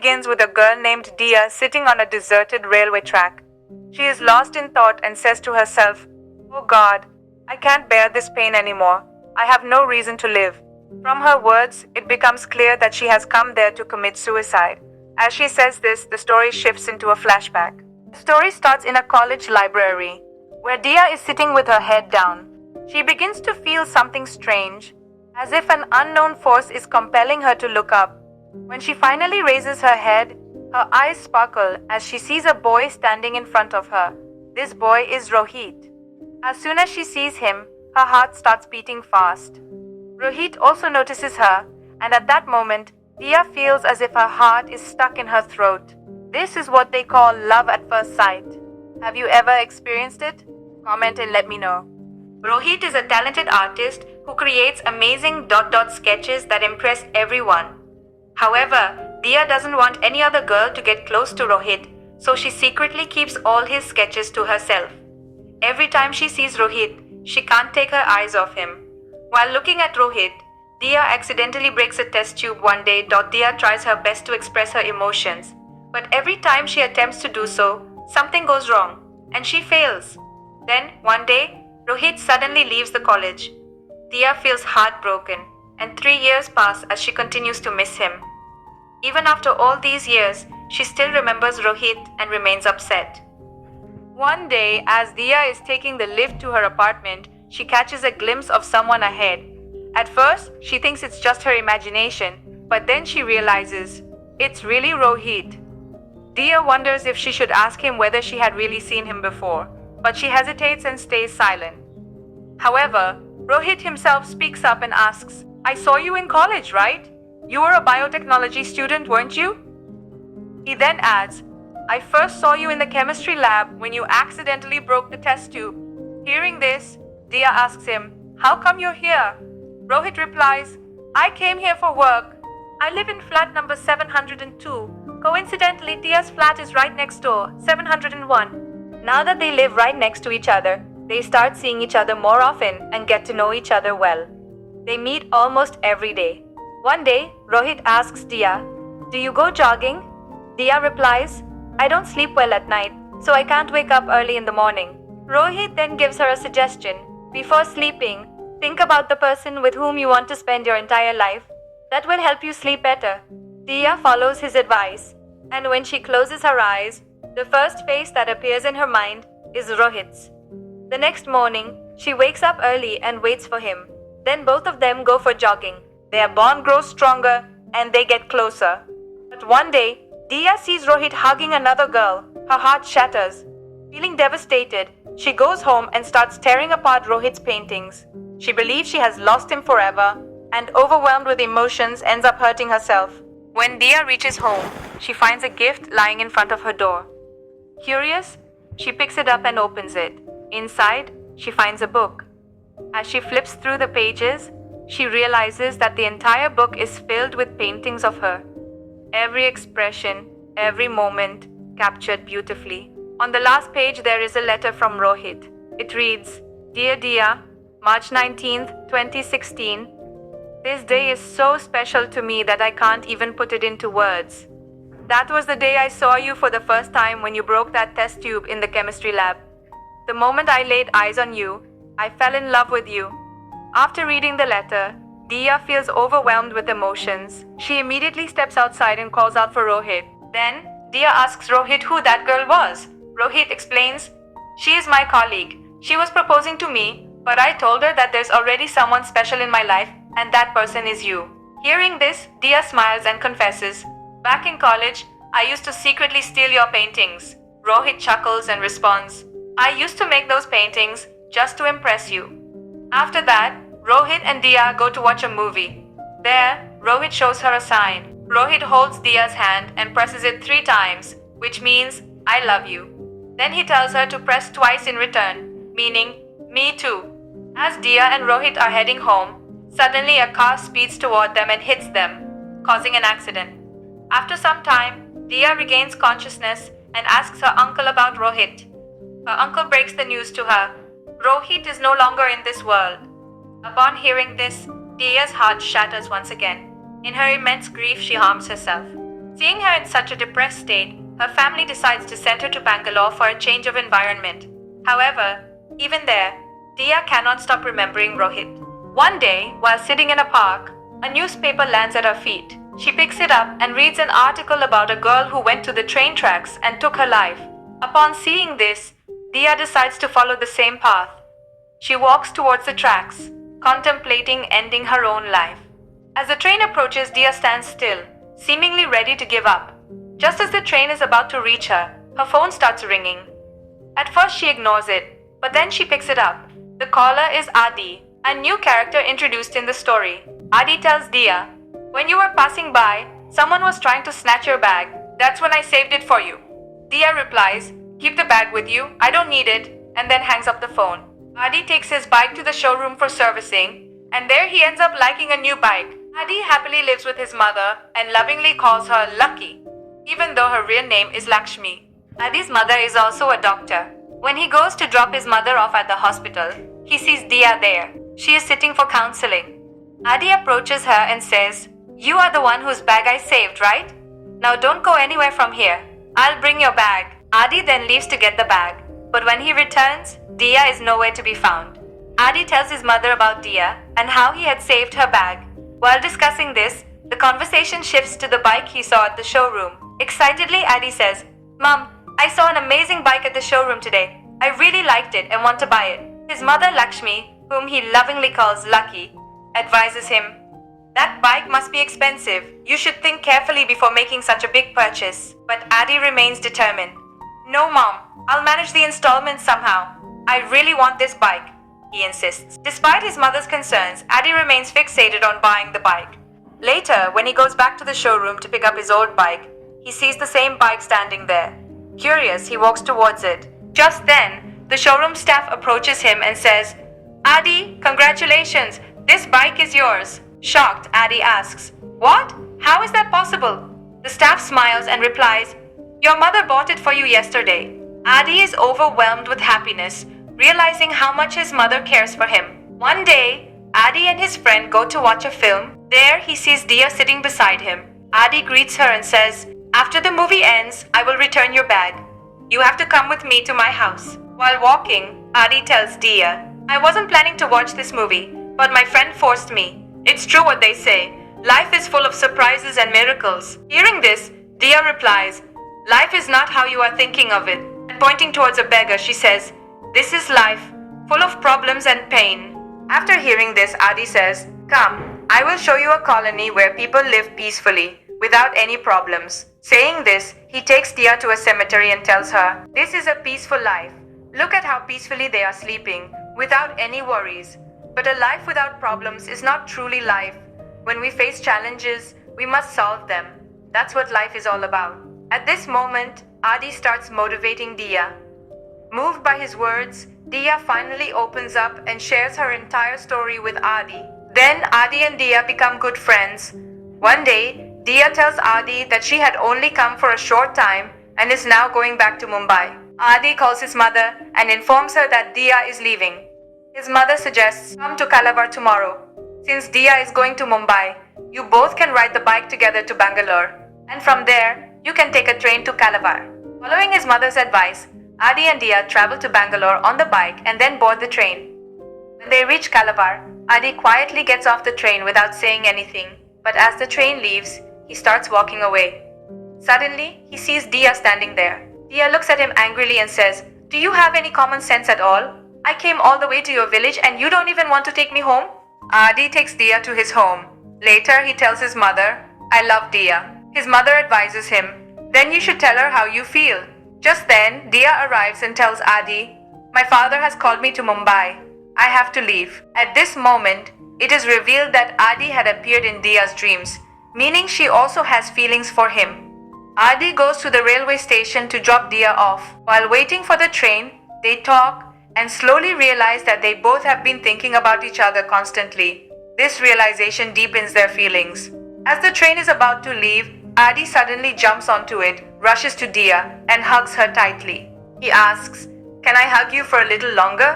begins with a girl named Diya sitting on a deserted railway track. She is lost in thought and says to herself, "Oh God, I can't bear this pain anymore. I have no reason to live." From her words, it becomes clear that she has come there to commit suicide. As she says this, the story shifts into a flashback. The story starts in a college library, where Diya is sitting with her head down. She begins to feel something strange, as if an unknown force is compelling her to look up. When she finally raises her head, her eyes sparkle as she sees a boy standing in front of her. This boy is Rohit. As soon as she sees him, her heart starts beating fast. Rohit also notices her, and at that moment, Diya feels as if her heart is stuck in her throat. This is what they call love at first sight. Have you ever experienced it? Comment and let me know. Rohit is a talented artist who creates amazing sketches that impress everyone. However, Diya doesn't want any other girl to get close to Rohit, so she secretly keeps all his sketches to herself. Every time she sees Rohit, she can't take her eyes off him. While looking at Rohit, Diya accidentally breaks a test tube one day. Diya tries her best to express her emotions, but every time she attempts to do so, something goes wrong, and she fails. Then, one day, Rohit suddenly leaves the college. Diya feels heartbroken, and 3 years pass as she continues to miss him. Even after all these years, she still remembers Rohit and remains upset. One day, as Diya is taking the lift to her apartment, she catches a glimpse of someone ahead. At first, she thinks it's just her imagination, but then she realizes it's really Rohit. Diya wonders if she should ask him whether she had really seen him before, but she hesitates and stays silent. However, Rohit himself speaks up and asks, "I saw you in college, right? You were a biotechnology student, weren't you?" He then adds, "I first saw you in the chemistry lab when you accidentally broke the test tube." Hearing this, Diya asks him, "How come you're here?" Rohit replies, "I came here for work. I live in flat number 702. Coincidentally, Diya's flat is right next door, 701. Now that they live right next to each other, they start seeing each other more often and get to know each other well. They meet almost every day. One day, Rohit asks Diya, "Do you go jogging?" Diya replies, "I don't sleep well at night, so I can't wake up early in the morning." Rohit then gives her a suggestion. Before sleeping, think about the person with whom you want to spend your entire life. That will help you sleep better. Diya follows his advice, and when she closes her eyes, the first face that appears in her mind is Rohit's. The next morning, she wakes up early and waits for him. Then both of them go for jogging. Their bond grows stronger and they get closer. But one day, Diya sees Rohit hugging another girl. Her heart shatters. Feeling devastated, she goes home and starts tearing apart Rohit's paintings. She believes she has lost him forever and, overwhelmed with emotions, ends up hurting herself. When Diya reaches home, she finds a gift lying in front of her door. Curious, she picks it up and opens it. Inside, she finds a book. As she flips through the pages, she realizes that the entire book is filled with paintings of her. Every expression, every moment, captured beautifully. On the last page, there is a letter from Rohit. It reads, "Dear Diya, March 19th, 2016. This day is so special to me that I can't even put it into words. That was the day I saw you for the first time when you broke that test tube in the chemistry lab. The moment I laid eyes on you, I fell in love with you." After reading the letter, Diya feels overwhelmed with emotions. She immediately steps outside and calls out for Rohit. Then, Diya asks Rohit who that girl was. Rohit explains, "She is my colleague. She was proposing to me, but I told her that there's already someone special in my life, and that person is you." Hearing this, Diya smiles and confesses, "Back in college, I used to secretly steal your paintings." Rohit chuckles and responds, "I used to make those paintings just to impress you." After that, Rohit and Diya go to watch a movie. There, Rohit shows her a sign. Rohit holds Diya's hand and presses it 3 times, which means, "I love you." Then he tells her to press twice in return, meaning, "Me too." As Diya and Rohit are heading home, suddenly a car speeds toward them and hits them, causing an accident. After some time, Diya regains consciousness and asks her uncle about Rohit. Her uncle breaks the news to her. Rohit is no longer in this world. Upon hearing this, Diya's heart shatters once again. In her immense grief, she harms herself. Seeing her in such a depressed state, her family decides to send her to Bangalore for a change of environment. However, even there, Diya cannot stop remembering Rohit. One day, while sitting in a park, a newspaper lands at her feet. She picks it up and reads an article about a girl who went to the train tracks and took her life. Upon seeing this, Diya decides to follow the same path. She walks towards the tracks, contemplating ending her own life. As the train approaches, Diya stands still, seemingly ready to give up. Just as the train is about to reach her, her phone starts ringing. At first she ignores it, but then she picks it up. The caller is Aadi, a new character introduced in the story. Aadi tells Diya, "When you were passing by, someone was trying to snatch your bag. That's when I saved it for you." Diya replies, "Keep the bag with you, I don't need it," and then hangs up the phone. Aadi takes his bike to the showroom for servicing, and there he ends up liking a new bike. Aadi happily lives with his mother and lovingly calls her Lucky, even though her real name is Lakshmi. Aadi's mother is also a doctor. When he goes to drop his mother off at the hospital, he sees Diya there. She is sitting for counseling. Aadi approaches her and says, "You are the one whose bag I saved, right? Now don't go anywhere from here. I'll bring your bag." Aadi then leaves to get the bag, but when he returns, Diya is nowhere to be found. Aadi tells his mother about Diya and how he had saved her bag. While discussing this, the conversation shifts to the bike he saw at the showroom. Excitedly, Aadi says, "Mom, I saw an amazing bike at the showroom today. I really liked it and want to buy it." His mother Lakshmi, whom he lovingly calls Lucky, advises him, "That bike must be expensive. You should think carefully before making such a big purchase." But Aadi remains determined. "No, Mom, I'll manage the installments somehow. I really want this bike," he insists. Despite his mother's concerns, Aadi remains fixated on buying the bike. Later, when he goes back to the showroom to pick up his old bike, he sees the same bike standing there. Curious, he walks towards it. Just then, the showroom staff approaches him and says, "Aadi, congratulations, this bike is yours." Shocked, Aadi asks, "What? How is that possible?" The staff smiles and replies, "Your mother bought it for you yesterday." Aadi is overwhelmed with happiness, realizing how much his mother cares for him. One day, Aadi and his friend go to watch a film. There, he sees Diya sitting beside him. Aadi greets her and says, "After the movie ends, I will return your bag. You have to come with me to my house." While walking, Aadi tells Diya, "I wasn't planning to watch this movie, but my friend forced me. It's true what they say. Life is full of surprises and miracles." Hearing this, Diya replies, "Life is not how you are thinking of it." And pointing towards a beggar, she says, "This is life, full of problems and pain." After hearing this, Aadi says, "Come, I will show you a colony where people live peacefully, without any problems." Saying this, he takes Diya to a cemetery and tells her, "This is a peaceful life. Look at how peacefully they are sleeping, without any worries. But a life without problems is not truly life. When we face challenges, we must solve them. That's what life is all about." At this moment, Aadi starts motivating Diya. Moved by his words, Diya finally opens up and shares her entire story with Aadi. Then Aadi and Diya become good friends. One day, Diya tells Aadi that she had only come for a short time and is now going back to Mumbai. Aadi calls his mother and informs her that Diya is leaving. His mother suggests, "Come to Calabar tomorrow. Since Diya is going to Mumbai, you both can ride the bike together to Bangalore, and from there, you can take a train to Calabar." Following his mother's advice, Aadi and Diya travel to Bangalore on the bike and then board the train. When they reach Calabar, Aadi quietly gets off the train without saying anything, but as the train leaves, he starts walking away. Suddenly, he sees Diya standing there. Diya looks at him angrily and says, "Do you have any common sense at all? I came all the way to your village and you don't even want to take me home?" Aadi takes Diya to his home. Later, he tells his mother, "I love Diya." His mother advises him, "Then you should tell her how you feel." Just then, Diya arrives and tells Aadi, "My father has called me to Mumbai. I have to leave." At this moment, it is revealed that Aadi had appeared in Diya's dreams, meaning she also has feelings for him. Aadi goes to the railway station to drop Diya off. While waiting for the train, they talk and slowly realize that they both have been thinking about each other constantly. This realization deepens their feelings. As the train is about to leave, Aadi suddenly jumps onto it, rushes to Diya, and hugs her tightly. He asks, "Can I hug you for a little longer?"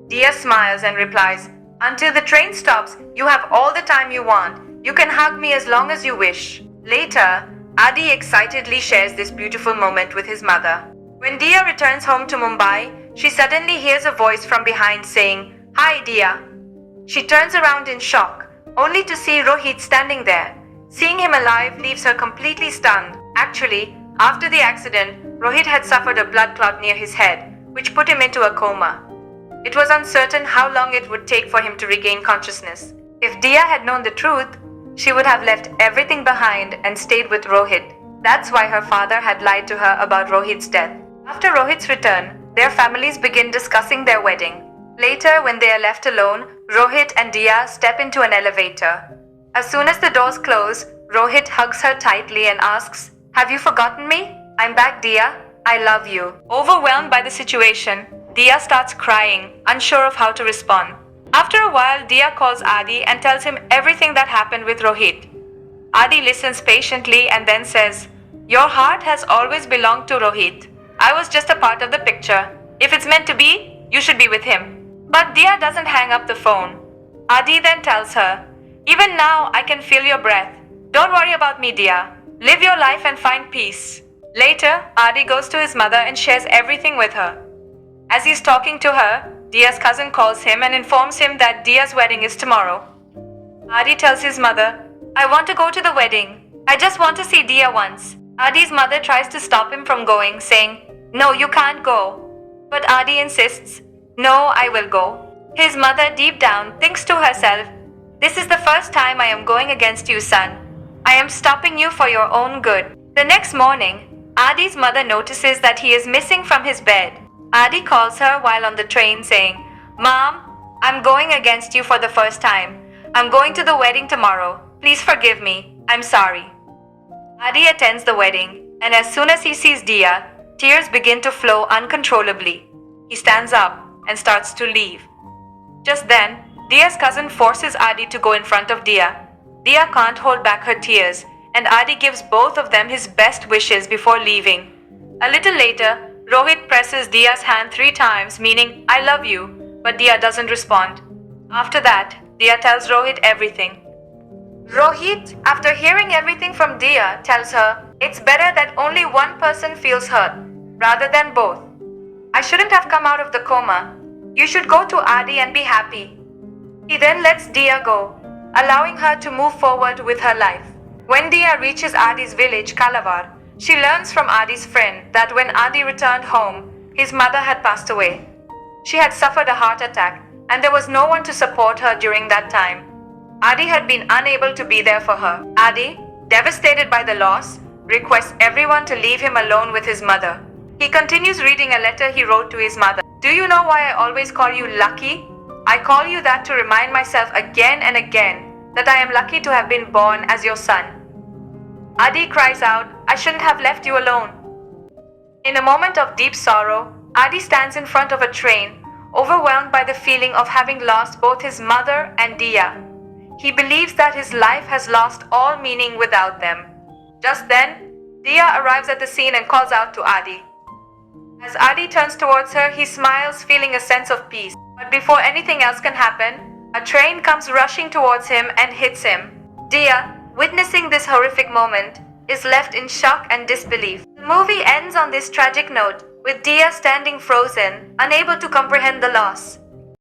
Diya smiles and replies, "Until the train stops, you have all the time you want. You can hug me as long as you wish." Later, Aadi excitedly shares this beautiful moment with his mother. When Diya returns home to Mumbai, she suddenly hears a voice from behind saying, "Hi, Diya." She turns around in shock, only to see Rohit standing there. Seeing him alive leaves her completely stunned. Actually, after the accident, Rohit had suffered a blood clot near his head, which put him into a coma. It was uncertain how long it would take for him to regain consciousness. If Diya had known the truth, she would have left everything behind and stayed with Rohit. That's why her father had lied to her about Rohit's death. After Rohit's return, their families begin discussing their wedding. Later, when they are left alone, Rohit and Diya step into an elevator. As soon as the doors close, Rohit hugs her tightly and asks, "Have you forgotten me? I'm back, Diya. I love you." Overwhelmed by the situation, Diya starts crying, unsure of how to respond. After a while, Diya calls Aadi and tells him everything that happened with Rohit. Aadi listens patiently and then says, "Your heart has always belonged to Rohit. I was just a part of the picture. If it's meant to be, you should be with him." But Diya doesn't hang up the phone. Aadi then tells her, "Even now I can feel your breath. Don't worry about me, Diya. Live your life and find peace." Later, Aadi goes to his mother and shares everything with her. As he's talking to her, Diya's cousin calls him and informs him that Diya's wedding is tomorrow. Aadi tells his mother, "I want to go to the wedding. I just want to see Diya once." Aadi's mother tries to stop him from going, saying, "No, you can't go." But Aadi insists, "No, I will go." His mother deep down thinks to herself, "This is the first time I am going against you, son. I am stopping you for your own good." The next morning, Aadi's mother notices that he is missing from his bed. Aadi calls her while on the train saying, "Mom, I'm going against you for the first time. I'm going to the wedding tomorrow. Please forgive me. I'm sorry." Aadi attends the wedding, and as soon as he sees Diya, tears begin to flow uncontrollably. He stands up and starts to leave. Just then, Diya's cousin forces Aadi to go in front of Diya. Diya can't hold back her tears, and Aadi gives both of them his best wishes before leaving. A little later, Rohit presses Diya's hand 3 times, meaning, "I love you," but Diya doesn't respond. After that, Diya tells Rohit everything. Rohit, after hearing everything from Diya, tells her, "It's better that only one person feels hurt, rather than both. I shouldn't have come out of the coma. You should go to Aadi and be happy." He then lets Diya go, allowing her to move forward with her life. When Diya reaches Aadi's village, Kalavar, she learns from Aadi's friend that when Aadi returned home, his mother had passed away. She had suffered a heart attack, and there was no one to support her during that time. Aadi had been unable to be there for her. Aadi, devastated by the loss, requests everyone to leave him alone with his mother. He continues reading a letter he wrote to his mother. "Do you know why I always call you lucky? I call you that to remind myself again and again that I am lucky to have been born as your son." Aadi cries out, "I shouldn't have left you alone." In a moment of deep sorrow, Aadi stands in front of a train, overwhelmed by the feeling of having lost both his mother and Diya. He believes that his life has lost all meaning without them. Just then, Diya arrives at the scene and calls out to Aadi. As Aadi turns towards her, he smiles, feeling a sense of peace. But before anything else can happen, a train comes rushing towards him and hits him. Diya, witnessing this horrific moment, is left in shock and disbelief. The movie ends on this tragic note, with Diya standing frozen, unable to comprehend the loss.